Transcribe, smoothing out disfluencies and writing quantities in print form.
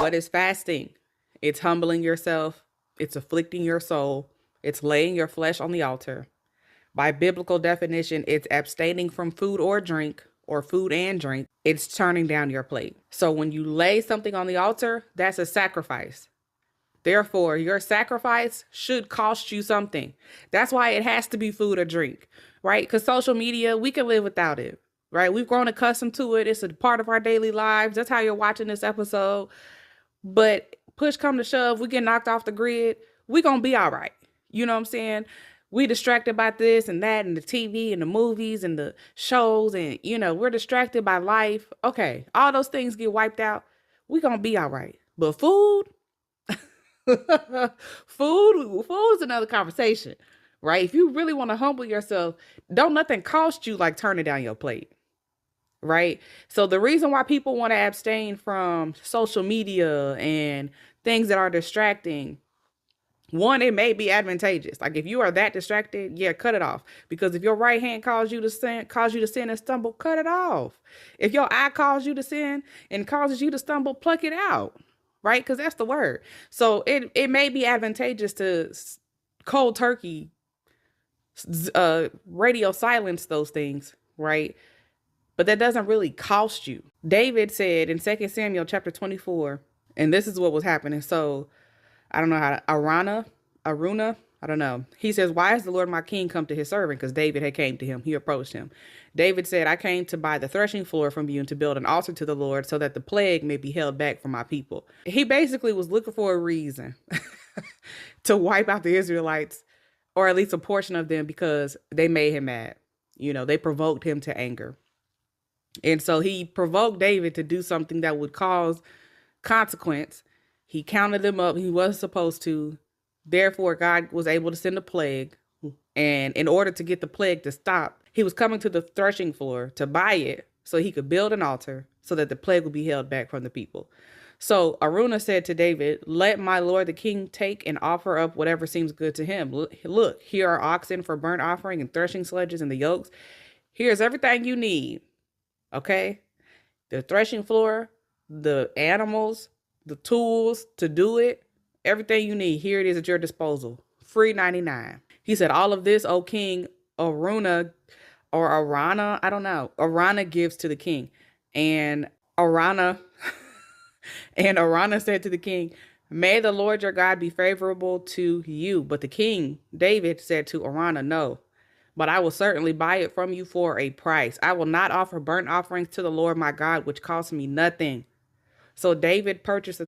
What is fasting? It's humbling yourself, it's afflicting your soul, it's laying your flesh on the altar. By biblical definition, it's abstaining from food or drink, or food and drink. It's turning down your plate. So when you lay something on the altar, that's a sacrifice. Therefore, your sacrifice should cost you something. That's why it has to be food or drink, right? Because social media, we can live without it, right? We've grown accustomed to it. It's a part of our daily lives. That's how you're watching this episode. But push come to shove, we get knocked off the grid. We gonna be all right. You know what I'm saying? We distracted by this and that and the TV and the movies and the shows and, we're distracted by life. Okay, all those things get wiped out. We gonna be all right. But food, food is another conversation, right? If you really want to humble yourself, don't nothing cost you like turning down your plate, right? So the reason why people want to abstain from social media and things that are distracting, one, it may be advantageous. Like if you are that distracted, yeah, cut it off. Because if your right hand calls you to sin and stumble, cut it off. If your eye calls you to sin and causes you to stumble, pluck it out. Right? Because that's the word. So it may be advantageous to cold turkey, radio silence those things, right? But that doesn't really cost you. David said in 2 Samuel chapter 24, and this is what was happening. So I don't know how to, Aruna, I don't know. He says, why has the Lord my king come to his servant? Because David had came to him. He approached him. David said, I came to buy the threshing floor from you and to build an altar to the Lord so that the plague may be held back from my people. He basically was looking for a reason to wipe out the Israelites, or at least a portion of them, because they made him mad. They provoked him to anger. And so he provoked David to do something that would cause consequence. He counted them up. He wasn't supposed to. Therefore, God was able to send a plague. And in order to get the plague to stop, he was coming to the threshing floor to buy it so he could build an altar so that the plague would be held back from the people. So Aruna said to David, let my lord the king take and offer up whatever seems good to him. Look, here are oxen for burnt offering and threshing sledges and the yokes. Here's everything you need. Okay? The threshing floor, the animals, the tools to do it, everything you need. Here it is at your disposal. Free 99. He said, all of this, O king, Aruna or Arana, I don't know. Arana gives to the king. And Arana said to the king, may the Lord your God be favorable to you. But the king, David, said to Arana, no, but I will certainly buy it from you for a price. I will not offer burnt offerings to the Lord my God, which cost me nothing. So David purchased